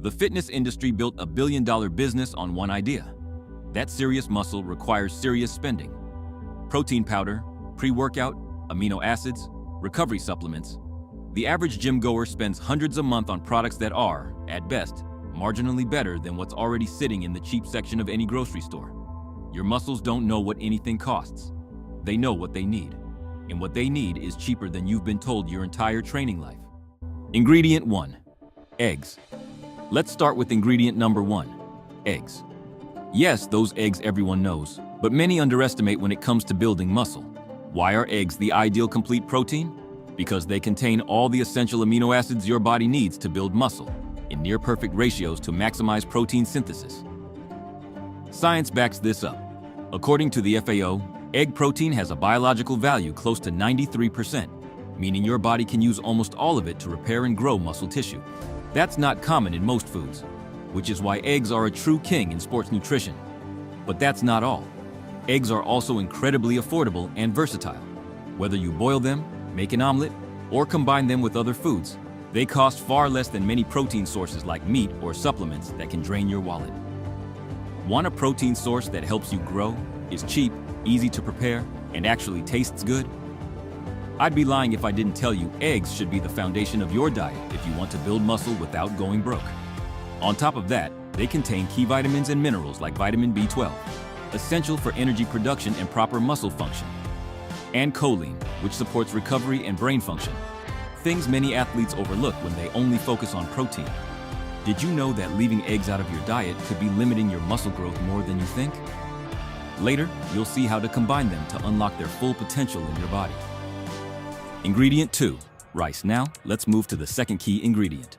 The fitness industry built a billion-dollar business on one idea. That serious muscle requires serious spending. Protein powder, pre-workout, amino acids, recovery supplements. The average gym-goer spends hundreds a month on products that are, at best, marginally better than what's already sitting in the cheap section of any grocery store. Your muscles don't know what anything costs. They know what they need. And what they need is cheaper than you've been told your entire training life. Ingredient 1. Eggs. Let's start with ingredient number 1. Eggs. Yes, those eggs everyone knows, but many underestimate when it comes to building muscle. Why are eggs the ideal complete protein? Because they contain all the essential amino acids your body needs to build muscle, in near-perfect ratios to maximize protein synthesis. Science backs this up. According to the FAO, egg protein has a biological value close to 93%, meaning your body can use almost all of it to repair and grow muscle tissue. That's not common in most foods, which is why eggs are a true king in sports nutrition. But that's not all. Eggs are also incredibly affordable and versatile. Whether you boil them, make an omelet, or combine them with other foods, they cost far less than many protein sources like meat or supplements that can drain your wallet. Want a protein source that helps you grow, is cheap, easy to prepare, and actually tastes good? I'd be lying if I didn't tell you eggs should be the foundation of your diet if you want to build muscle without going broke. On top of that, they contain key vitamins and minerals like vitamin B12, essential for energy production and proper muscle function, and choline, which supports recovery and brain function, things many athletes overlook when they only focus on protein. Did you know that leaving eggs out of your diet could be limiting your muscle growth more than you think? Later, you'll see how to combine them to unlock their full potential in your body. Ingredient 2. Rice. Now, let's move to the second key ingredient.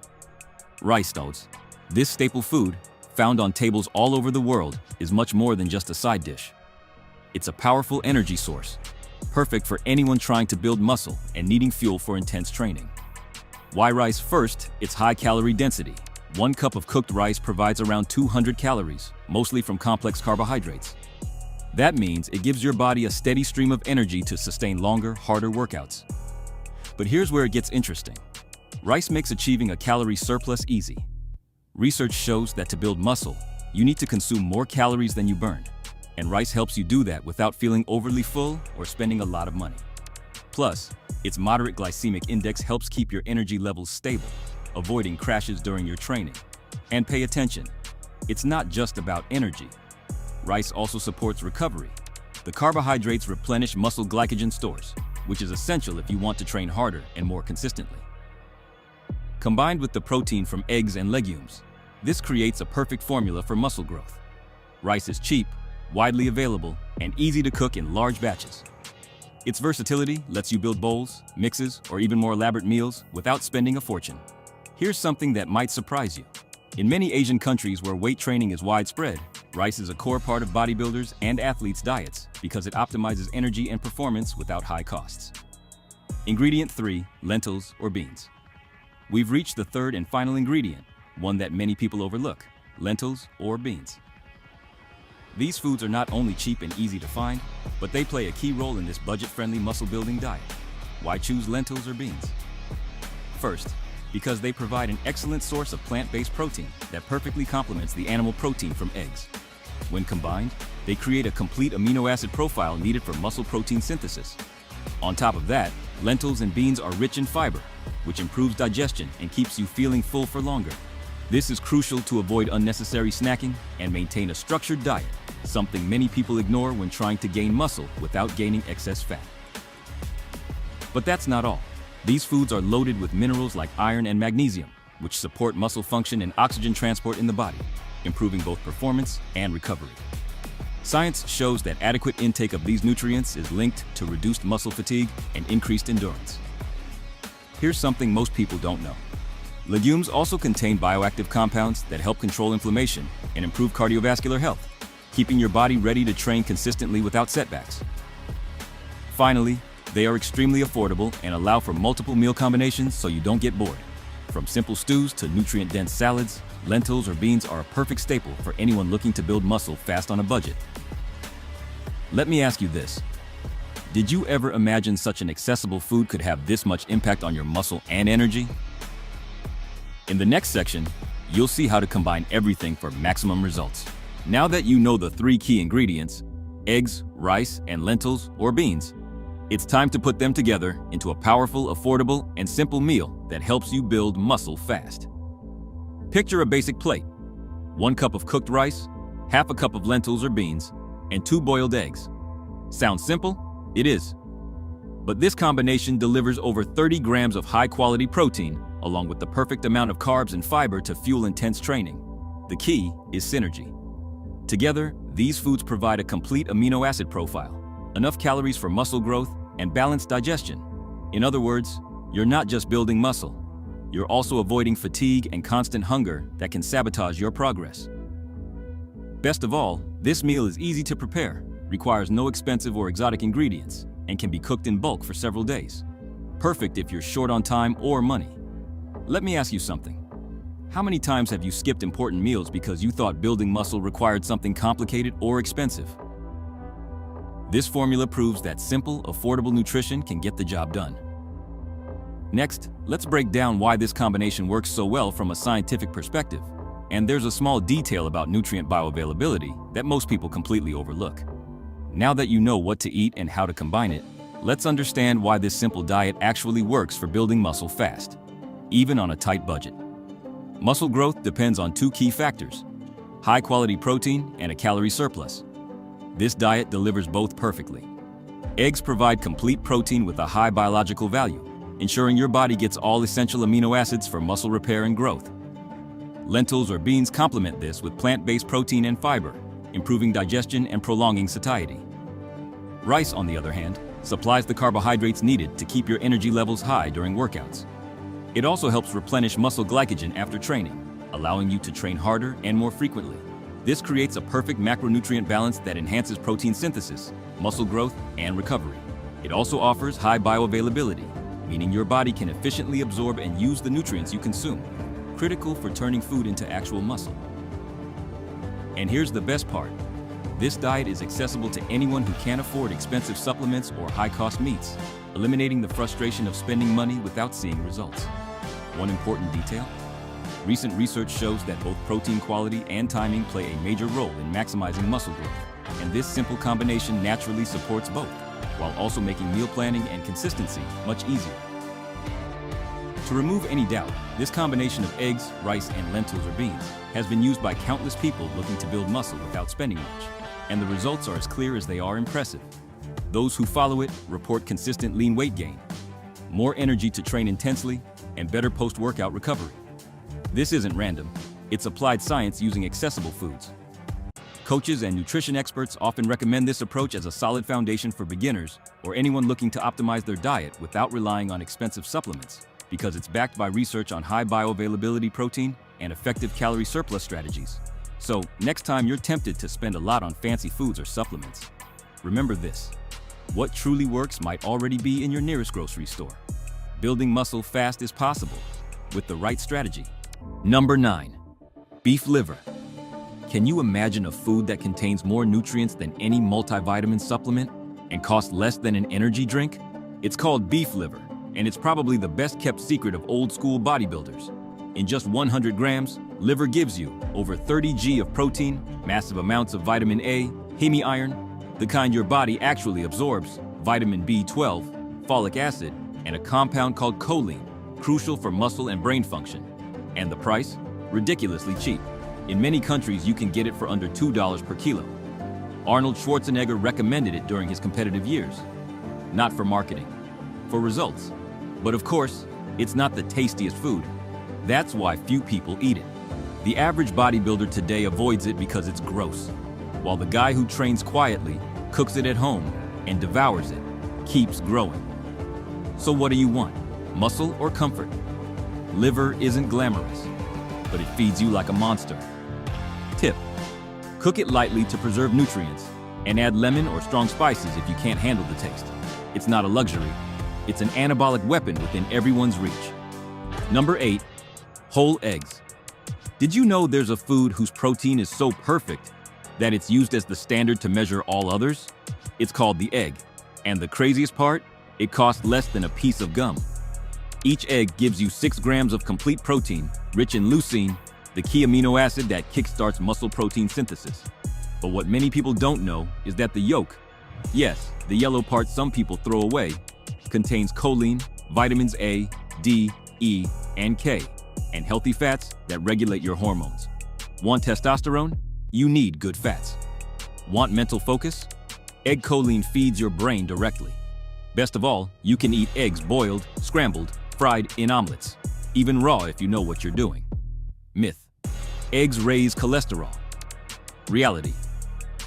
Rice noodles. This staple food, found on tables all over the world, is much more than just a side dish. It's a powerful energy source, perfect for anyone trying to build muscle and needing fuel for intense training. Why rice? First, its high calorie density. 1 cup of cooked rice provides around 200 calories, mostly from complex carbohydrates. That means it gives your body a steady stream of energy to sustain longer, harder workouts. But here's where it gets interesting. Rice makes achieving a calorie surplus easy. Research shows that to build muscle, you need to consume more calories than you burn, and rice helps you do that without feeling overly full or spending a lot of money. Plus, its moderate glycemic index helps keep your energy levels stable, avoiding crashes during your training. And pay attention, it's not just about energy. Rice also supports recovery. The carbohydrates replenish muscle glycogen stores, which is essential if you want to train harder and more consistently. Combined with the protein from eggs and legumes, this creates a perfect formula for muscle growth. Rice is cheap, widely available, and easy to cook in large batches. Its versatility lets you build bowls, mixes, or even more elaborate meals without spending a fortune. Here's something that might surprise you. In many Asian countries where weight training is widespread, rice is a core part of bodybuilders' and athletes' diets because it optimizes energy and performance without high costs. Ingredient 3. Lentils or beans. We've reached the third and final ingredient, one that many people overlook: lentils or beans. These foods are not only cheap and easy to find, but they play a key role in this budget-friendly muscle-building diet. Why choose lentils or beans? First, because they provide an excellent source of plant-based protein that perfectly complements the animal protein from eggs. When combined, they create a complete amino acid profile needed for muscle protein synthesis. On top of that, lentils and beans are rich in fiber, which improves digestion and keeps you feeling full for longer. This is crucial to avoid unnecessary snacking and maintain a structured diet, something many people ignore when trying to gain muscle without gaining excess fat. But that's not all. These foods are loaded with minerals like iron and magnesium, which support muscle function and oxygen transport in the body, improving both performance and recovery. Science shows that adequate intake of these nutrients is linked to reduced muscle fatigue and increased endurance. Here's something most people don't know. Legumes also contain bioactive compounds that help control inflammation and improve cardiovascular health, keeping your body ready to train consistently without setbacks. Finally, they are extremely affordable and allow for multiple meal combinations so you don't get bored. From simple stews to nutrient-dense salads, lentils or beans are a perfect staple for anyone looking to build muscle fast on a budget. Let me ask you this. Did you ever imagine such an accessible food could have this much impact on your muscle and energy? In the next section, You'll see how to combine everything for maximum results. Now that you know the 3 key ingredients, eggs, rice, and lentils or beans, it's time to put them together into a powerful, affordable, and simple meal that helps you build muscle fast. Picture a basic plate: 1 cup of cooked rice, half a cup of lentils or beans, and 2 boiled eggs. Sounds simple? It is. But this combination delivers over 30 grams of high-quality protein, along with the perfect amount of carbs and fiber to fuel intense training. The key is synergy. Together, these foods provide a complete amino acid profile, enough calories for muscle growth and balanced digestion. In other words, you're not just building muscle, you're also avoiding fatigue and constant hunger that can sabotage your progress. Best of all, this meal is easy to prepare, requires no expensive or exotic ingredients, and can be cooked in bulk for several days. Perfect if you're short on time or money. Let me ask you something. How many times have you skipped important meals because you thought building muscle required something complicated or expensive? This formula proves that simple, affordable nutrition can get the job done. Next, let's break down why this combination works so well from a scientific perspective. And there's a small detail about nutrient bioavailability that most people completely overlook. Now that you know what to eat and how to combine it, let's understand why this simple diet actually works for building muscle fast, even on a tight budget. Muscle growth depends on 2 key factors: high-quality protein and a calorie surplus. This diet delivers both perfectly. Eggs provide complete protein with a high biological value, ensuring your body gets all essential amino acids for muscle repair and growth. Lentils or beans complement this with plant-based protein and fiber, improving digestion and prolonging satiety. Rice, on the other hand, supplies the carbohydrates needed to keep your energy levels high during workouts. It also helps replenish muscle glycogen after training, allowing you to train harder and more frequently. This creates a perfect macronutrient balance that enhances protein synthesis, muscle growth, and recovery. It also offers high bioavailability, meaning your body can efficiently absorb and use the nutrients you consume, critical for turning food into actual muscle. And here's the best part. This diet is accessible to anyone who can't afford expensive supplements or high-cost meats, eliminating the frustration of spending money without seeing results. One important detail: recent research shows that both protein quality and timing play a major role in maximizing muscle growth, and this simple combination naturally supports both, while also making meal planning and consistency much easier. To remove any doubt, this combination of eggs, rice, and lentils or beans has been used by countless people looking to build muscle without spending much, and the results are as clear as they are impressive. Those who follow it report consistent lean weight gain, more energy to train intensely, and better post-workout recovery. This isn't random, it's applied science using accessible foods. Coaches and nutrition experts often recommend this approach as a solid foundation for beginners or anyone looking to optimize their diet without relying on expensive supplements, because it's backed by research on high bioavailability protein and effective calorie surplus strategies. So, next time you're tempted to spend a lot on fancy foods or supplements, remember this: what truly works might already be in your nearest grocery store. Building muscle fast is possible with the right strategy. Number 9. Beef liver. Can you imagine a food that contains more nutrients than any multivitamin supplement and costs less than an energy drink? It's called beef liver, and it's probably the best-kept secret of old-school bodybuilders. In just 100 grams, liver gives you over 30 g of protein, massive amounts of vitamin A, heme iron, the kind your body actually absorbs, vitamin B12, folic acid, and a compound called choline, crucial for muscle and brain function. And the price? Ridiculously cheap. In many countries, you can get it for under $2 per kilo. Arnold Schwarzenegger recommended it during his competitive years. Not for marketing, for results. But of course, it's not the tastiest food. That's why few people eat it. The average bodybuilder today avoids it because it's gross, while the guy who trains quietly, cooks it at home, and devours it, keeps growing. So what do you want? Muscle or comfort? Liver isn't glamorous, but it feeds you like a monster. Tip: cook it lightly to preserve nutrients, and add lemon or strong spices if you can't handle the taste. It's not a luxury, it's an anabolic weapon within everyone's reach. Number 8. Whole eggs. Did you know there's a food whose protein is so perfect that it's used as the standard to measure all others? It's called the egg. And the craziest part? It costs less than a piece of gum. Each egg gives you 6 grams of complete protein, rich in leucine, iron, the kind your body actually absorbs, vitamin B12, folic acid, and a compound called choline, crucial for muscle and brain function. And the price? Ridiculously cheap. In many countries, you can get it for under $2 per kilo. Arnold Schwarzenegger recommended it during his competitive years. Not for marketing, for results. But of course, it's not the tastiest food. the key amino acid that kickstarts muscle protein synthesis. But what many people don't know is that the yolk, yes, the yellow part some people throw away, contains choline, vitamins A, D, E, and K, and healthy fats that regulate your hormones. Want testosterone? You need good fats. Want mental focus? Egg choline feeds your brain directly. Best of all, you can eat eggs boiled, scrambled, fried in omelets, even raw if you know what you're doing. Myth: eggs raise cholesterol. Reality: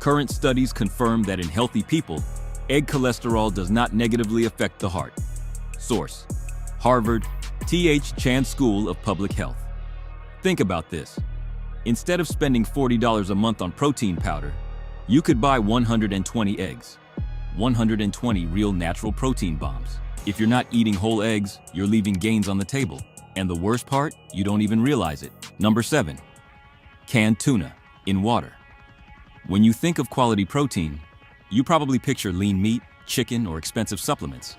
current studies confirm that in healthy people, egg cholesterol does not negatively affect the heart. Source: Harvard T.H. Chan School of Public Health. Think about this. Instead of spending $40 a month on protein powder, you could buy 120 eggs. 120 real natural protein bombs. If you're not eating whole eggs, you're leaving gains on the table. And the worst part, you don't even realize it. Number 7. Canned tuna in water. When you think of quality protein, you probably picture lean meat, chicken, or expensive supplements.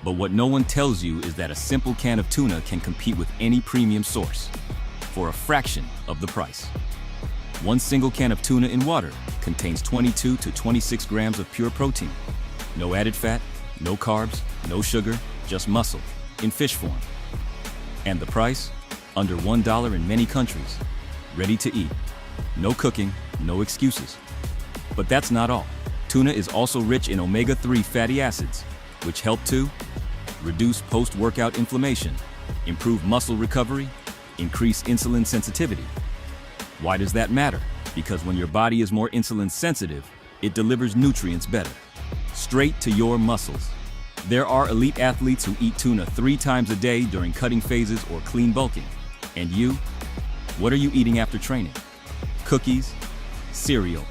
But what no one tells you is that a simple can of tuna can compete with any premium source for a fraction of the price. One single can of tuna in water contains 22 to 26 grams of pure protein. No added fat, no carbs, no sugar, just muscle, in fish form. And the price? Under $1 in many countries. Ready to eat. No cooking, no excuses. But that's not all. Tuna is also rich in omega-3 fatty acids, which help to reduce post-workout inflammation, improve muscle recovery, increase insulin sensitivity. Why does that matter? Because when your body is more insulin sensitive, it delivers nutrients better, straight to your muscles. There are elite athletes who eat tuna 3 times a day during cutting phases or clean bulking. And you? What are you eating after training? Cookies? Cereal?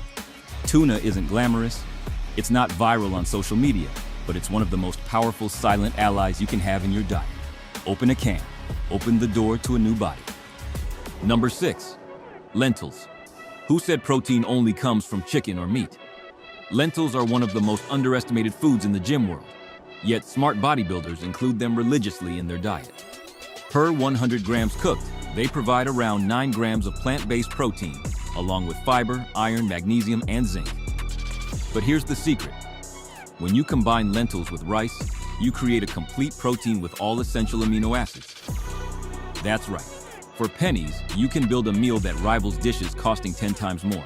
Tuna isn't glamorous. It's not viral on social media, but it's one of the most powerful silent allies you can have in your diet. Open a can. Open the door to a new body. Number 6. Lentils. Who said protein only comes from chicken or meat? Lentils are one of the most underestimated foods in the gym world, yet smart bodybuilders include them religiously in their diet. Per 100 grams cooked, they provide around 9 grams of plant-based protein, along with fiber, iron, magnesium, and zinc. But here's the secret. When you combine lentils with rice, you create a complete protein with all essential amino acids. That's right. For pennies, you can build a meal that rivals dishes costing 10 times more.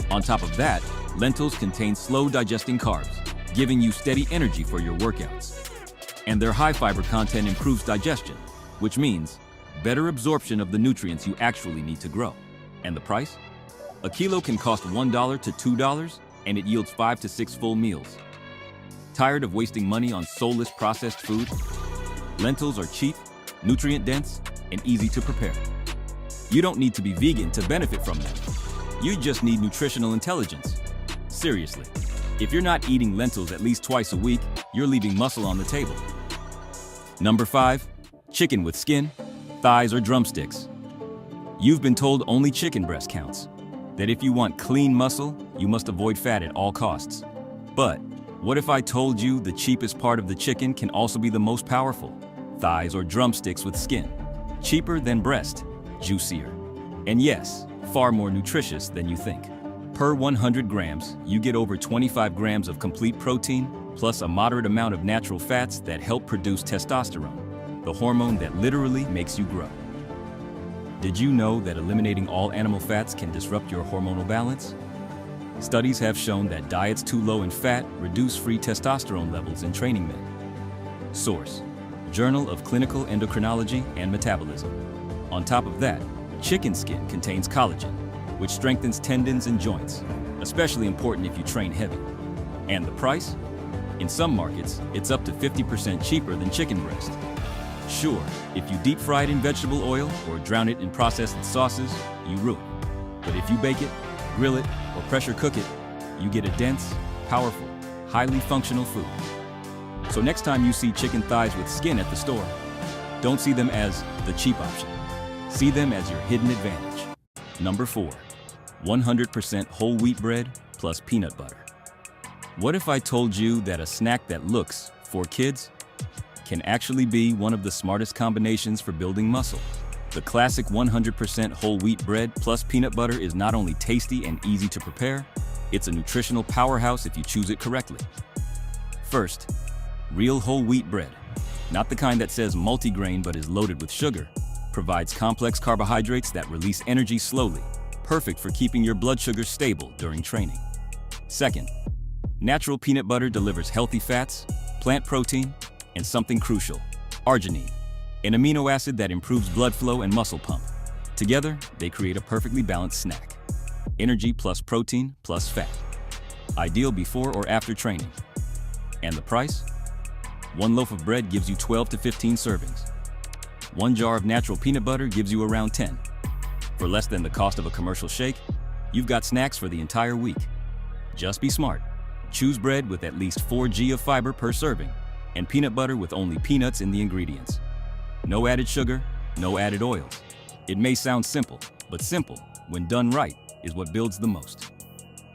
On top of that, lentils contain slow-digesting carbs, giving you steady energy for your workouts. And their high fiber content improves digestion, which means better absorption of the nutrients you actually need to grow. And the price? A kilo can cost $1 to $2, and it yields 5 to 6 full meals. Tired of wasting money on soulless processed food? Lentils are cheap, nutrient-dense, and easy to prepare. You don't need to be vegan to benefit from them. You just need nutritional intelligence. Seriously, if you're not eating lentils at least twice a week, you're leaving muscle on the table. Number 5. Chicken with skin, thighs, or drumsticks. You've been told only chicken breast counts. That if you want clean muscle, you must avoid fat at all costs. But what if I told you the cheapest part of the chicken can also be the most powerful? Thighs or drumsticks with skin. Cheaper than breast, juicier. And yes, far more nutritious than you think. Per 100 grams, you get over 25 grams of complete protein, plus a moderate amount of natural fats that help produce testosterone, the hormone that literally makes you grow. Did you know that eliminating all animal fats can disrupt your hormonal balance? Studies have shown that diets too low in fat reduce free testosterone levels in training men. Source: Journal of Clinical Endocrinology and Metabolism. On top of that, chicken skin contains collagen, which strengthens tendons and joints, especially important if you train heavy. And the price? In some markets, it's up to 50% cheaper than chicken breast. Sure, if you deep fry it in vegetable oil or drown it in processed sauces, you ruin it. But if you bake it, grill it, or pressure cook it, you get a dense, powerful, highly functional food. So next time you see chicken thighs with skin at the store, don't see them as the cheap option. See them as your hidden advantage. Number 4. 100% whole wheat bread plus peanut butter. What if I told you that a snack that looks, for kids, can actually be one of the smartest combinations for building muscle? The classic 100% whole wheat bread plus peanut butter is not only tasty and easy to prepare, it's a nutritional powerhouse if you choose it correctly. First, real whole wheat bread, not the kind that says multigrain but is loaded with sugar, provides complex carbohydrates that release energy slowly, perfect for keeping your blood sugar stable during training. Second, natural peanut butter delivers healthy fats, plant protein, and something crucial, arginine, an amino acid that improves blood flow and muscle pump. Together, they create a perfectly balanced snack. Energy plus protein plus fat. Ideal before or after training. And the price? One loaf of bread gives you 12 to 15 servings. One jar of natural peanut butter gives you around 10. For less than the cost of a commercial shake, you've got snacks for the entire week. Just be smart. Choose bread with at least 4 g of fiber per serving, and peanut butter with only peanuts in the ingredients. No added sugar, no added oils. It may sound simple, but simple, when done right, is what builds the most.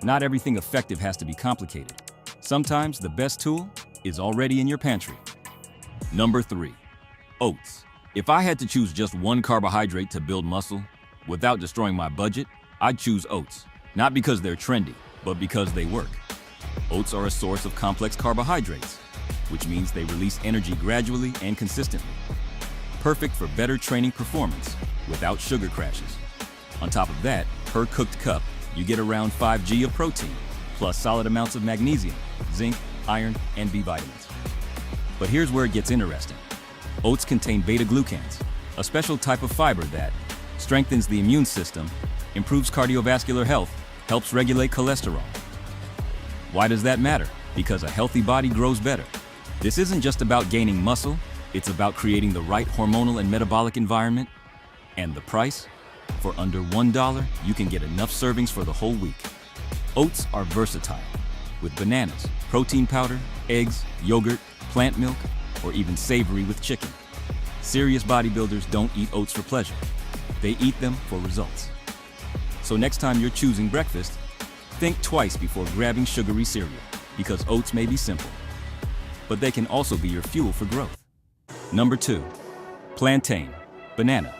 Not everything effective has to be complicated. Sometimes the best tool is already in your pantry. Number 3, oats. If I had to choose just one carbohydrate to build muscle, without destroying my budget, I'd choose oats. Not because they're trendy, but because they work. Oats are a source of complex carbohydrates, which means they release energy gradually and consistently. Perfect for better training performance without sugar crashes. On top of that, per cooked cup, you get around 5 g of protein, plus solid amounts of magnesium, zinc, iron, and B vitamins. But here's where it gets interesting. Oats contain beta-glucans, a special type of fiber that strengthens the immune system, improves cardiovascular health, helps regulate cholesterol. Why does that matter? Because a healthy body grows better. This isn't just about gaining muscle, it's about creating the right hormonal and metabolic environment. And the price? For under $1, you can get enough servings for the whole week. Oats are versatile, with bananas, protein powder, eggs, yogurt, plant milk, or even savory with chicken. Serious bodybuilders don't eat oats for pleasure. They eat them for results. So next time you're choosing breakfast, think twice before grabbing sugary cereal, because oats may be simple, but they can also be your fuel for growth. Number 2, plantain, banana.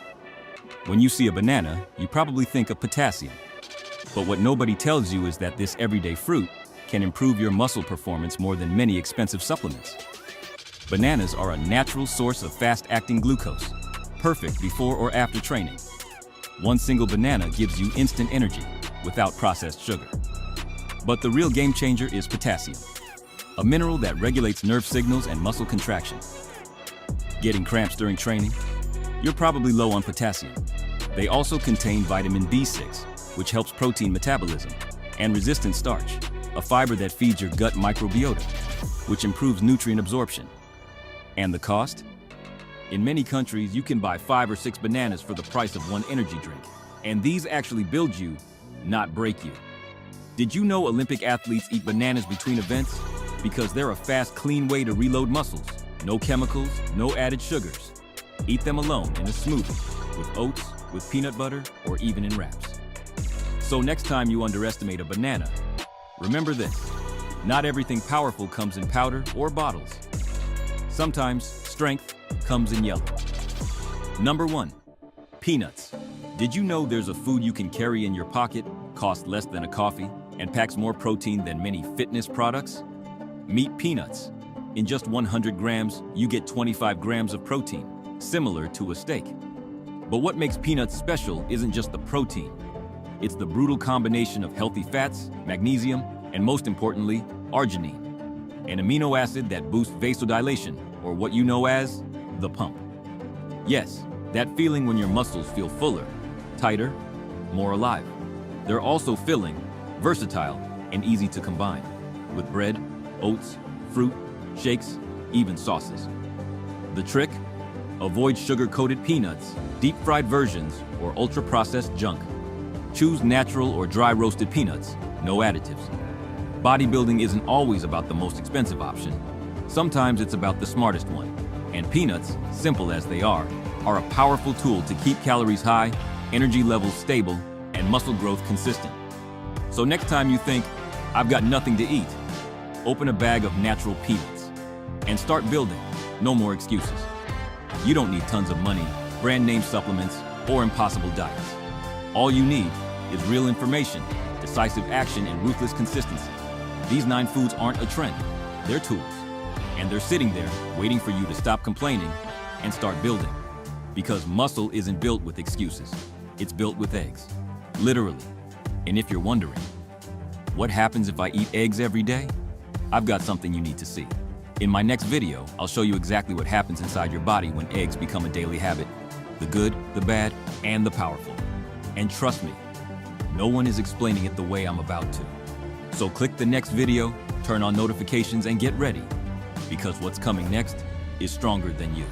When you see a banana, you probably think of potassium. But what nobody tells you is that this everyday fruit can improve your muscle performance more than many expensive supplements. Bananas are a natural source of fast-acting glucose, perfect before or after training. One single banana gives you instant energy without processed sugar. But the real game changer is potassium, a mineral that regulates nerve signals and muscle contraction. Getting cramps during training? You're probably low on potassium. They also contain vitamin B6, which helps protein metabolism, and resistant starch, a fiber that feeds your gut microbiota, which improves nutrient absorption. And the cost? In many countries, you can buy 5 or 6 bananas for the price of one energy drink. And these actually build you, not break you. Did you know Olympic athletes eat bananas between events? Because they're a fast, clean way to reload muscles. No chemicals, no added sugars. Eat them alone in a smoothie, with oats, with peanut butter, or even in wraps. So next time you underestimate a banana, remember this: not everything powerful comes in powder or bottles. Sometimes strength comes in yellow. Number 1, peanuts. Did you know there's a food you can carry in your pocket, costs less than a coffee, and packs more protein than many fitness products? Meet peanuts. In just 100 grams, you get 25 grams of protein, similar to a steak. But what makes peanuts special isn't just the protein. It's the brutal combination of healthy fats, magnesium, and most importantly, arginine, an amino acid that boosts vasodilation, or what you know as the pump. Yes, that feeling when your muscles feel fuller, tighter, more alive. They're also filling, versatile, and easy to combine with bread, oats, fruit, shakes, even sauces. The trick? Avoid sugar-coated peanuts, deep-fried versions, or ultra-processed junk. Choose natural or dry-roasted peanuts, no additives. Bodybuilding isn't always about the most expensive option. Sometimes it's about the smartest one. And peanuts, simple as they are a powerful tool to keep calories high, energy levels stable, and muscle growth consistent. So next time you think, I've got nothing to eat, open a bag of natural peanuts and start building. No more excuses. You don't need tons of money, brand name supplements, or impossible diets. All you need is real information, decisive action, and ruthless consistency. These 9 foods aren't a trend, they're tools. And they're sitting there waiting for you to stop complaining and start building. Because muscle isn't built with excuses, it's built with eggs. Literally. And if you're wondering, what happens if I eat eggs every day? I've got something you need to see. In my next video, I'll show you exactly what happens inside your body when eggs become a daily habit. The good, the bad, and the powerful. And trust me, no one is explaining it the way I'm about to. So click the next video, turn on notifications, and get ready. Because what's coming next is stronger than you.